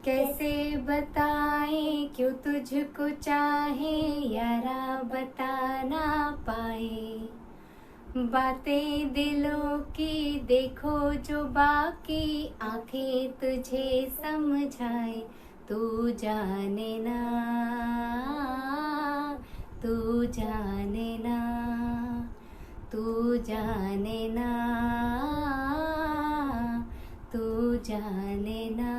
कैसे बताएं क्यों तुझको चाहे यारा बता ना पाए। बातें दिलों की देखो जो बाकी आंखें तुझे समझाए। तू जाने ना, तू जाने ना, तू जाने ना, तू जाने ना।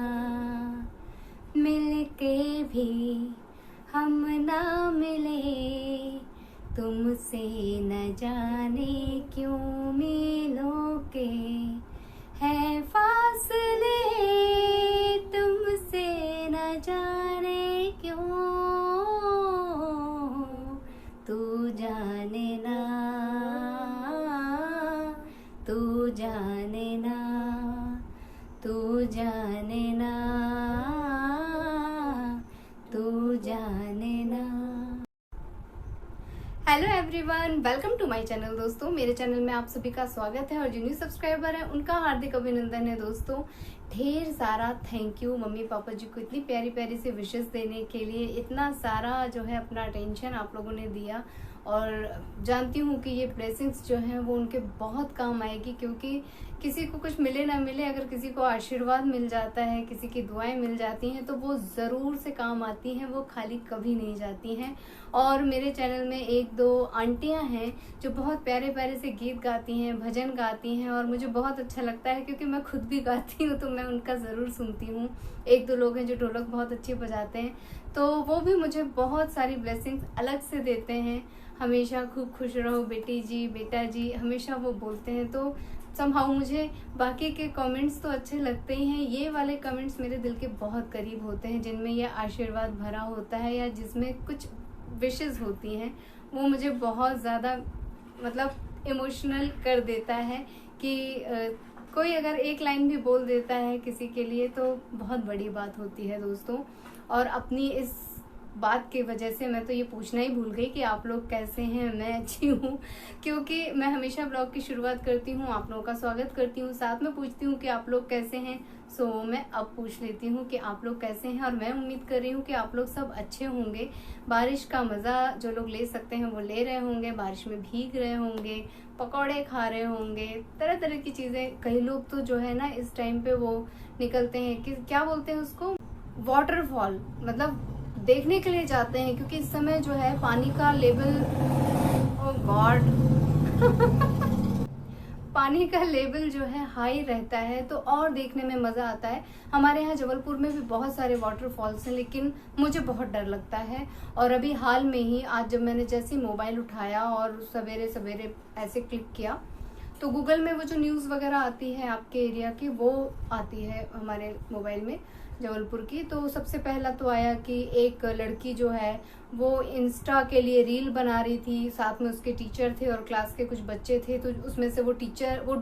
मिलके भी हम ना मिले, तुमसे न जाने क्यों मिलोगे। है फासले तुमसे न जाने क्यों। तू जाने ना, तू जाने ना, तू जाने ना, तू जाने ना। Hello everyone, welcome to my channel. दोस्तों, मेरे चैनल में आप सभी का स्वागत है और जो न्यू सब्सक्राइबर है उनका हार्दिक अभिनंदन है। दोस्तों, ढेर सारा थैंक यू मम्मी पापा जी को इतनी प्यारी प्यारी से विशेष देने के लिए। इतना सारा जो है अपना अटेंशन आप लोगों ने दिया और जानती हूँ कि ये ब्लेसिंग्स जो हैं वो उनके बहुत काम आएगी, क्योंकि किसी को कुछ मिले ना मिले, अगर किसी को आशीर्वाद मिल जाता है, किसी की दुआएं मिल जाती हैं तो वो ज़रूर से काम आती हैं, वो खाली कभी नहीं जाती हैं। और मेरे चैनल में एक दो आंटियां हैं जो बहुत प्यारे प्यारे से गीत गाती हैं, भजन गाती हैं और मुझे बहुत अच्छा लगता है, क्योंकि मैं खुद भी गाती हूँ तो मैं उनका ज़रूर सुनती हूँ। एक दो लोग हैं जो ढोलक बहुत अच्छी बजाते हैं, तो वो भी मुझे बहुत सारी ब्लेसिंग्स अलग से देते हैं। हमेशा खूब खुश रहो बेटी जी, बेटा जी, हमेशा वो बोलते हैं। तो समहाउ मुझे बाकी के कमेंट्स तो अच्छे लगते ही हैं, ये वाले कमेंट्स मेरे दिल के बहुत करीब होते हैं, जिनमें यह आशीर्वाद भरा होता है या जिसमें कुछ विशेस होती हैं। वो मुझे बहुत ज़्यादा मतलब इमोशनल कर देता है कि कोई अगर एक लाइन भी बोल देता है किसी के लिए तो बहुत बड़ी बात होती है दोस्तों। और अपनी इस बात की वजह से मैं तो ये पूछना ही भूल गई कि आप लोग कैसे हैं। मैं अच्छी हूँ, क्योंकि मैं हमेशा ब्लॉग की शुरुआत करती हूँ, आप लोगों का स्वागत करती हूँ, साथ में पूछती हूँ कि आप लोग कैसे हैं। सो मैं अब पूछ लेती हूँ कि आप लोग कैसे हैं और मैं उम्मीद कर रही हूँ कि आप लोग सब अच्छे होंगे। बारिश का मज़ा जो लोग ले सकते हैं वो ले रहे होंगे, बारिश में भीग रहे होंगे, पकौड़े खा रहे होंगे, तरह तरह की चीज़ें। कई लोग तो जो है ना इस टाइम पे वो निकलते हैं कि क्या बोलते हैं उसको, वाटरफॉल, मतलब देखने के लिए जाते हैं, क्योंकि इस समय जो है पानी का लेवल, ओ गॉड पानी का लेवल जो है हाई रहता है तो और देखने में मज़ा आता है। हमारे यहाँ जबलपुर में भी बहुत सारे वाटरफॉल्स हैं, लेकिन मुझे बहुत डर लगता है। और अभी हाल में ही आज जब मैंने जैसे मोबाइल उठाया और सवेरे सवेरे ऐसे क्लिक किया तो गूगल में वो जो न्यूज़ वगैरह आती है आपके एरिया की, वो आती है हमारे मोबाइल में जबलपुर की। तो सबसे पहला तो आया कि एक लड़की जो है वो इंस्टा के लिए रील बना रही थी, साथ में उसके टीचर थे और क्लास के कुछ बच्चे थे। तो उसमें से वो टीचर वो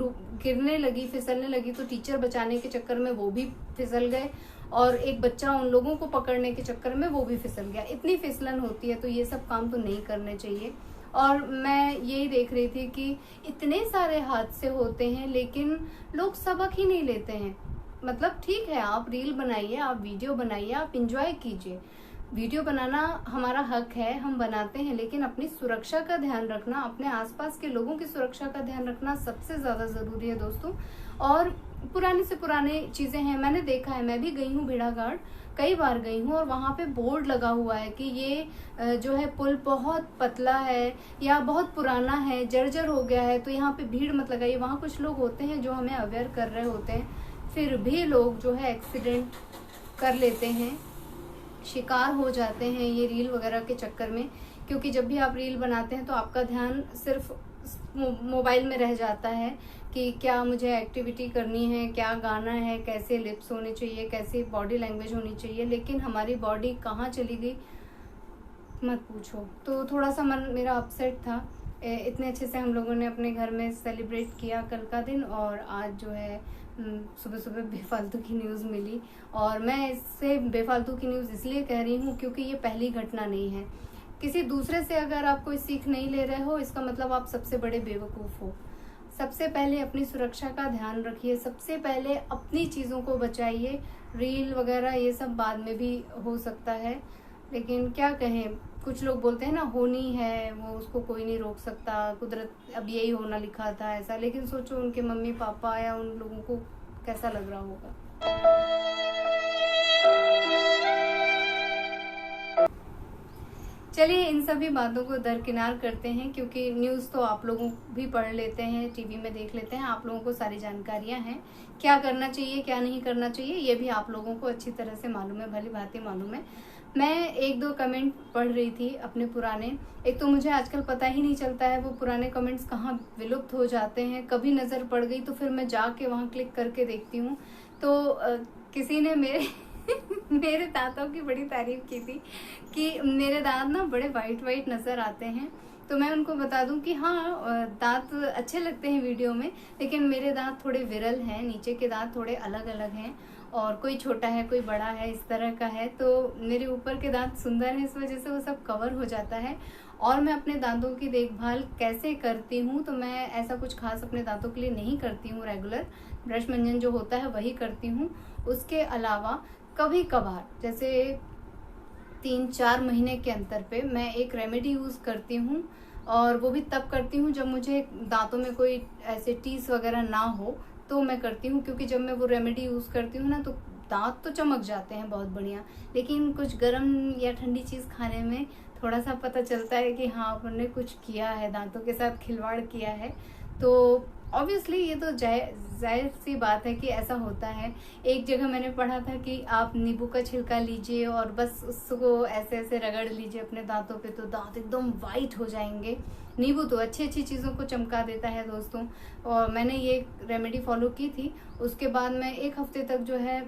गिरने लगी, फिसलने लगी, तो टीचर बचाने के चक्कर में वो भी फिसल गए और एक बच्चा उन लोगों को पकड़ने के चक्कर में वो भी फिसल गया। इतनी फिसलन होती है तो ये सब काम तो नहीं करने चाहिए। और मैं यही देख रही थी कि इतने सारे हादसे होते हैं लेकिन लोग सबक ही नहीं लेते हैं। मतलब ठीक है, आप रील बनाइए, आप वीडियो बनाइए, आप इंजॉय कीजिए। वीडियो बनाना हमारा हक है, हम बनाते हैं, लेकिन अपनी सुरक्षा का ध्यान रखना, अपने आसपास के लोगों की सुरक्षा का ध्यान रखना सबसे ज्यादा जरूरी है दोस्तों। और पुराने से पुराने चीजें हैं, मैंने देखा है, मैं भी गई हूँ भेड़ाघाट, कई बार गई हूँ, और वहां पे बोर्ड लगा हुआ है कि ये जो है पुल बहुत पतला है या बहुत पुराना है, जर्जर हो गया है, तो यहाँ पे भीड़ मत लगाइए। वहाँ कुछ लोग होते हैं जो हमें अवेयर कर रहे होते हैं, फिर भी लोग जो है एक्सीडेंट कर लेते हैं, शिकार हो जाते हैं ये रील वगैरह के चक्कर में। क्योंकि जब भी आप रील बनाते हैं तो आपका ध्यान सिर्फ मोबाइल में रह जाता है कि क्या मुझे एक्टिविटी करनी है, क्या गाना है, कैसे लिप्स होने चाहिए, कैसी बॉडी लैंग्वेज होनी चाहिए, लेकिन हमारी बॉडी कहाँ चली गई मत पूछो। तो थोड़ा सा मन मेरा अपसेट था। इतने अच्छे से हम लोगों ने अपने घर में सेलिब्रेट किया कल का दिन, और आज जो है सुबह सुबह बेफालतू की न्यूज़ मिली। और मैं इससे बेफालतू की न्यूज़ इसलिए कह रही हूँ क्योंकि ये पहली घटना नहीं है। किसी दूसरे से अगर आप कोई सीख नहीं ले रहे हो, इसका मतलब आप सबसे बड़े बेवकूफ़ हो। सबसे पहले अपनी सुरक्षा का ध्यान रखिए, सबसे पहले अपनी चीज़ों को बचाइए। रील वगैरह ये सब बाद में भी हो सकता है, लेकिन क्या कहें, कुछ लोग बोलते हैं ना होनी है वो, उसको कोई नहीं रोक सकता, कुदरत अब यही होना लिखा था ऐसा। लेकिन सोचो उनके मम्मी पापा या उन लोगों को कैसा लग रहा होगा। चलिए इन सभी बातों को दरकिनार करते हैं, क्योंकि न्यूज़ तो आप लोगों भी पढ़ लेते हैं, टीवी में देख लेते हैं, आप लोगों को सारी जानकारियां हैं। क्या करना चाहिए क्या नहीं करना चाहिए ये भी आप लोगों को अच्छी तरह से मालूम है, भली भांति मालूम है। मैं एक दो कमेंट पढ़ रही थी अपने पुराने। एक तो मुझे आजकल पता ही नहीं चलता है वो पुराने कमेंट्स कहाँ विलुप्त हो जाते हैं। कभी नज़र पड़ गई तो फिर मैं जाके वहाँ क्लिक करके देखती हूँ। तो किसी ने मेरे मेरे दांतों की बड़ी तारीफ की थी कि मेरे दांत ना बड़े वाइट वाइट नज़र आते हैं। तो मैं उनको बता दूं कि हाँ, दांत अच्छे लगते हैं वीडियो में, लेकिन मेरे दांत थोड़े विरल हैं, नीचे के दांत थोड़े अलग अलग हैं, और कोई छोटा है कोई बड़ा है, इस तरह का है। तो मेरे ऊपर के दांत सुंदर हैं, इस वजह से वो सब कवर हो जाता है। और मैं अपने दांतों की देखभाल कैसे करती हूँ, तो मैं ऐसा कुछ खास अपने दांतों के लिए नहीं करती हूँ। रेगुलर ब्रश मंजन जो होता है वही करती हूँ। उसके अलावा कभी कभार, जैसे 3-4 महीने के अंतर पे मैं एक रेमेडी यूज़ करती हूँ, और वो भी तब करती हूँ जब मुझे दांतों में कोई ऐसे टीस वगैरह ना हो तो मैं करती हूँ। क्योंकि जब मैं वो रेमेडी यूज़ करती हूँ ना तो दांत तो चमक जाते हैं बहुत बढ़िया, लेकिन कुछ गर्म या ठंडी चीज़ खाने में थोड़ा सा पता चलता है कि हाँ अपन ने कुछ किया है, दांतों के साथ खिलवाड़ किया है। तो ऑब्वियसली ये तो जाहिर सी बात है कि ऐसा होता है। एक जगह मैंने पढ़ा था कि आप नींबू का छिलका लीजिए और बस उसको ऐसे ऐसे रगड़ लीजिए अपने दांतों पे, तो दांत एकदम वाइट हो जाएंगे। नींबू तो अच्छी अच्छी चीज़ों को चमका देता है दोस्तों, और मैंने ये रेमेडी फॉलो की थी। उसके बाद मैं 1 हफ्ते तक जो है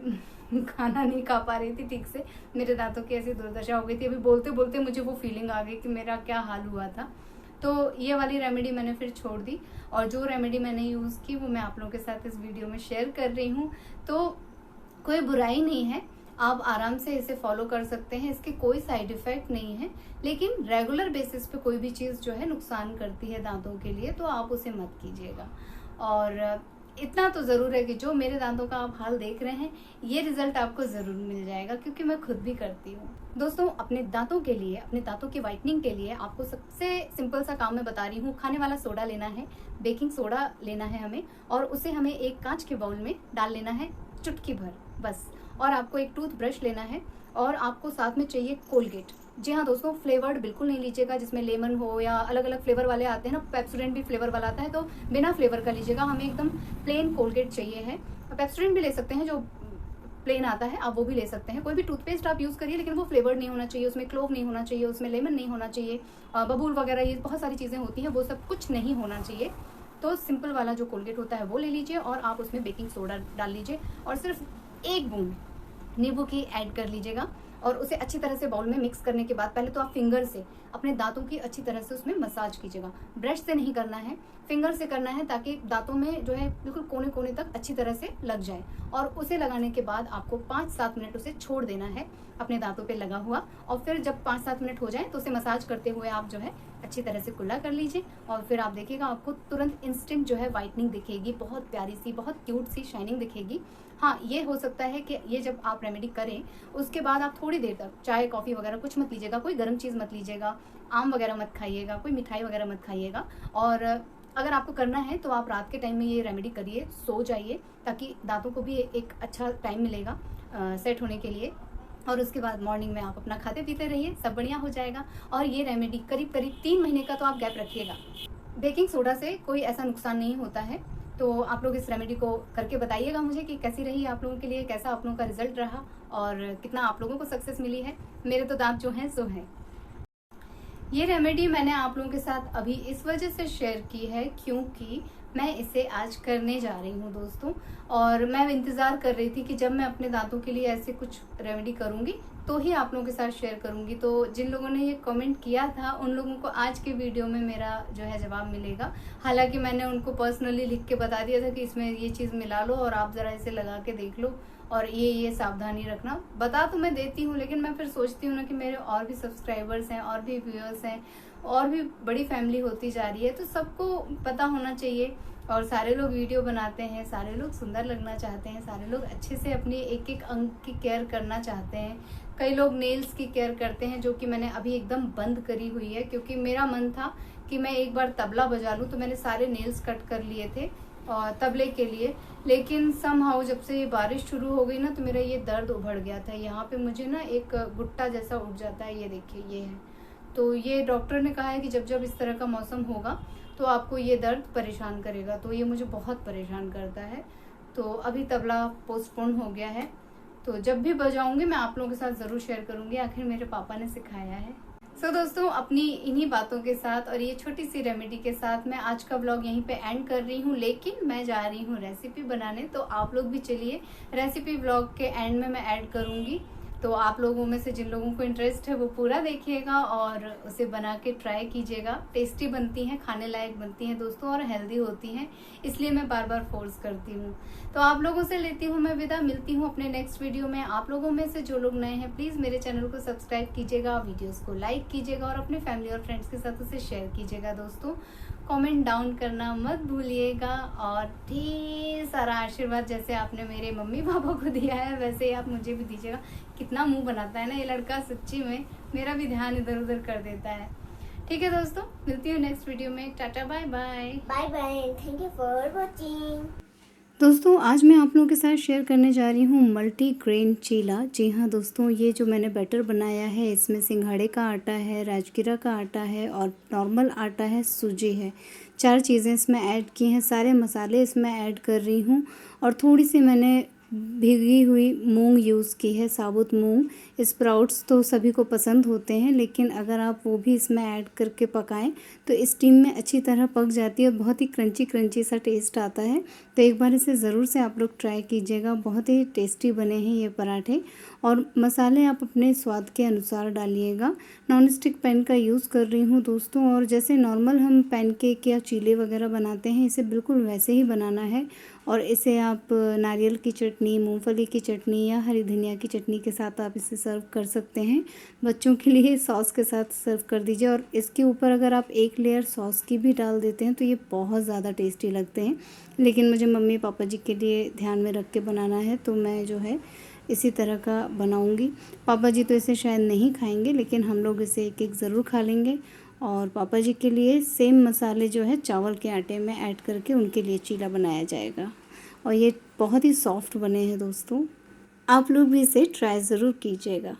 खाना नहीं खा पा रही थी ठीक से, मेरे दांतों की ऐसी दुर्दशा हो गई थी। अभी बोलते बोलते मुझे वो फीलिंग आ गई कि मेरा क्या हाल हुआ था। तो ये वाली रेमेडी मैंने फिर छोड़ दी, और जो रेमेडी मैंने यूज़ की वो मैं आप लोगों के साथ इस वीडियो में शेयर कर रही हूँ। तो कोई बुराई नहीं है, आप आराम से इसे फॉलो कर सकते हैं, इसके कोई साइड इफ़ेक्ट नहीं है। लेकिन रेगुलर बेसिस पे कोई भी चीज़ जो है नुकसान करती है दांतों के लिए, तो आप उसे मत कीजिएगा। और इतना तो ज़रूर है कि जो मेरे दांतों का आप हाल देख रहे हैं, ये रिजल्ट आपको ज़रूर मिल जाएगा, क्योंकि मैं खुद भी करती हूँ। दोस्तों, अपने दांतों के लिए, अपने दांतों की वाइटनिंग के लिए आपको सबसे सिंपल सा काम मैं बता रही हूँ। खाने वाला सोडा लेना है, बेकिंग सोडा लेना है हमें, और उसे हमें एक कांच के बाउल में डाल लेना है, चुटकी भर बस। और आपको एक टूथ ब्रश लेना है, और आपको साथ में चाहिए कोलगेट। जी हाँ दोस्तों, फ्लेवर्ड बिल्कुल नहीं लीजिएगा जिसमें लेमन हो, या अलग अलग फ्लेवर वाले आते हैं ना, पेप्सोडेंट भी फ्लेवर वाला आता है, तो बिना फ्लेवर का लीजिएगा। हमें एकदम प्लेन कोलगेट चाहिए है। पेप्सोडेंट भी ले सकते हैं जो प्लेन आता है, आप वो भी ले सकते हैं। कोई भी टूथपेस्ट आप यूज़ करिए, लेकिन वो फ्लेवर्ड नहीं होना चाहिए, उसमें क्लोव नहीं होना चाहिए, उसमें लेमन नहीं होना चाहिए, बबूल वगैरह ये बहुत सारी चीज़ें होती हैं, वो सब कुछ नहीं होना चाहिए। तो सिंपल वाला जो कोलगेट होता है वो ले लीजिए, और आप उसमें बेकिंग सोडा डाल लीजिए, और सिर्फ 1 बूंद नींबू की ऐड कर लीजिएगा। और उसे अच्छी तरह से बाउल में मिक्स करने के बाद पहले तो आप फिंगर से अपने दांतों की अच्छी तरह से उसमें मसाज कीजिएगा। ब्रश से नहीं करना है, फिंगर से करना है, ताकि दांतों में जो है बिल्कुल कोने कोने तक अच्छी तरह से लग जाए। और उसे लगाने के बाद आपको 5-7 मिनट उसे छोड़ देना है अपने दांतों पे लगा हुआ। और फिर जब 5-7 मिनट हो जाए तो उसे मसाज करते हुए आप जो है अच्छी तरह से कुल्ला कर लीजिए, और फिर आप देखिएगा आपको तुरंत इंस्टेंट जो है वाइटनिंग दिखेगी, बहुत प्यारी सी, बहुत क्यूट सी शाइनिंग दिखेगी। हाँ, ये हो सकता है कि ये जब आप रेमेडी करें उसके बाद आप थोड़ी देर तक चाय कॉफ़ी वगैरह कुछ मत लीजिएगा, कोई गर्म चीज़ मत लीजिएगा, आम वगैरह मत खाइएगा, कोई मिठाई वगैरह मत खाइएगा। और अगर आपको करना है तो आप रात के टाइम में ये रेमेडी करिए, सो जाइए, ताकि दांतों को भी एक अच्छा टाइम मिलेगा सेट होने के लिए। और उसके बाद मॉर्निंग में आप अपना खाते पीते रहिए, सब बढ़िया हो जाएगा। और ये रेमेडी करीब करीब 3 महीने का तो आप गैप रखिएगा। बेकिंग सोडा से कोई ऐसा नुकसान नहीं होता है। तो आप लोग इस रेमेडी को करके बताइएगा मुझे कि कैसी रही आप लोगों के लिए, कैसा आप लोगों का रिजल्ट रहा, और कितना आप लोगों को सक्सेस मिली है। मेरे तो दांत जो हैं सो हैं। ये रेमेडी मैंने आप लोगों के साथ अभी इस वजह से शेयर की है क्योंकि मैं इसे आज करने जा रही हूँ दोस्तों, और मैं इंतज़ार कर रही थी कि जब मैं अपने दांतों के लिए ऐसे कुछ रेमेडी करूँगी तो ही आप लोगों के साथ शेयर करूँगी। तो जिन लोगों ने ये कमेंट किया था उन लोगों को आज के वीडियो में मेरा जो है जवाब मिलेगा। हालांकि मैंने उनको पर्सनली लिख के बता दिया था कि इसमें ये चीज़ मिला लो और आप ज़रा इसे लगा के देख लो, और ये सावधानी रखना। बता तो मैं देती हूँ, लेकिन मैं फिर सोचती हूँ ना कि मेरे और भी सब्सक्राइबर्स हैं, और भी व्यूअर्स हैं, और भी बड़ी फैमिली होती जा रही है, तो सबको पता होना चाहिए। और सारे लोग वीडियो बनाते हैं, सारे लोग सुंदर लगना चाहते हैं, सारे लोग अच्छे से अपनी एक एक अंग की केयर करना चाहते हैं। कई लोग नेल्स की केयर करते हैं, जो कि मैंने अभी एकदम बंद करी हुई है, क्योंकि मेरा मन था कि मैं एक बार तबला बजा लूँ, तो मैंने सारे नेल्स कट कर लिए थे और तबले के लिए। लेकिन समहाउ जब से ये बारिश शुरू हो गई ना, तो मेरा ये दर्द उभड़ गया था। यहाँ पे मुझे ना एक गुट्टा जैसा उठ जाता है, ये देखिए ये है। तो ये डॉक्टर ने कहा है कि जब जब इस तरह का मौसम होगा तो आपको ये दर्द परेशान करेगा, तो ये मुझे बहुत परेशान करता है। तो अभी तबला पोस्टपोन हो गया है, तो जब भी बजाऊंगी मैं आप लोगों के साथ ज़रूर शेयर करूंगी, आखिर मेरे पापा ने सिखाया है। सो दोस्तों, अपनी इन्हीं बातों के साथ और ये छोटी सी रेमेडी के साथ मैं आज का ब्लॉग यहीं पे एंड कर रही हूँ। लेकिन मैं जा रही हूँ रेसिपी बनाने, तो आप लोग भी चलिए, रेसिपी ब्लॉग के एंड में मैं ऐड करूँगी। तो आप लोगों में से जिन लोगों को इंटरेस्ट है वो पूरा देखिएगा और उसे बना के ट्राई कीजिएगा। टेस्टी बनती हैं, खाने लायक बनती हैं दोस्तों, और हेल्दी होती हैं, इसलिए मैं बार बार फोर्स करती हूँ। तो आप लोगों से लेती हूँ मैं विदा, मिलती हूँ अपने नेक्स्ट वीडियो में। आप लोगों में से जो लोग नए हैं, प्लीज़ मेरे चैनल को सब्सक्राइब कीजिएगा, वीडियोस को लाइक कीजिएगा और अपने फैमिली और फ्रेंड्स के साथ उसे शेयर कीजिएगा दोस्तों। कमेंट डाउन करना मत भूलिएगा, और ढेर सारा आशीर्वाद जैसे आपने मेरे मम्मी पापा को दिया है, वैसे ही आप मुझे भी दीजिएगा। कितना मुंह बनाता है ना ये लड़का, सच्ची में मेरा भी ध्यान इधर उधर कर देता है। ठीक है दोस्तों, मिलती हूँ नेक्स्ट वीडियो में। Tata bye bye. Bye bye, thank you for watching. दोस्तों, आज मैं आप लोगों के साथ शेयर करने जा रही हूँ मल्टी ग्रेन चीला। जी हाँ दोस्तों, ये जो मैंने बैटर बनाया है, इसमें सिंघाड़े का आटा है, राजगिरा का आटा है और नॉर्मल आटा है, सूजी है। 4 चीज़ें इसमें ऐड की हैं, सारे मसाले इसमें ऐड कर रही हूँ। और थोड़ी सी मैंने भीगी हुई मूंग यूज़ की है, साबुत मूंग। स्प्राउट्स तो सभी को पसंद होते हैं, लेकिन अगर आप वो भी इसमें ऐड करके पकाएं तो स्टीम में अच्छी तरह पक जाती है और बहुत ही क्रंची क्रंची सा टेस्ट आता है। तो एक बार इसे ज़रूर से आप लोग ट्राई कीजिएगा, बहुत ही टेस्टी बने हैं ये पराठे। और मसाले आप अपने स्वाद के अनुसार डालिएगा। नॉन स्टिक पैन का यूज़ कर रही हूँ दोस्तों, और जैसे नॉर्मल हम पैनकेक या चीले वगैरह बनाते हैं, इसे बिल्कुल वैसे ही बनाना है। और इसे आप नारियल की चटनी, मूंगफली की चटनी या हरी धनिया की चटनी के साथ आप इसे सर्व कर सकते हैं। बच्चों के लिए सॉस के साथ सर्व कर दीजिए, और इसके ऊपर अगर आप एक लेयर सॉस की भी डाल देते हैं तो ये बहुत ज़्यादा टेस्टी लगते हैं। लेकिन मुझे मम्मी पापा जी के लिए ध्यान में रख के बनाना है, तो मैं जो है इसी तरह का बनाऊंगी। पापा जी तो इसे शायद नहीं खाएंगे, लेकिन हम लोग इसे एक एक ज़रूर खा लेंगे। और पापा जी के लिए सेम मसाले जो है चावल के आटे में ऐड करके उनके लिए चीला बनाया जाएगा। और ये बहुत ही सॉफ्ट बने हैं दोस्तों, आप लोग भी इसे ट्राई ज़रूर कीजिएगा।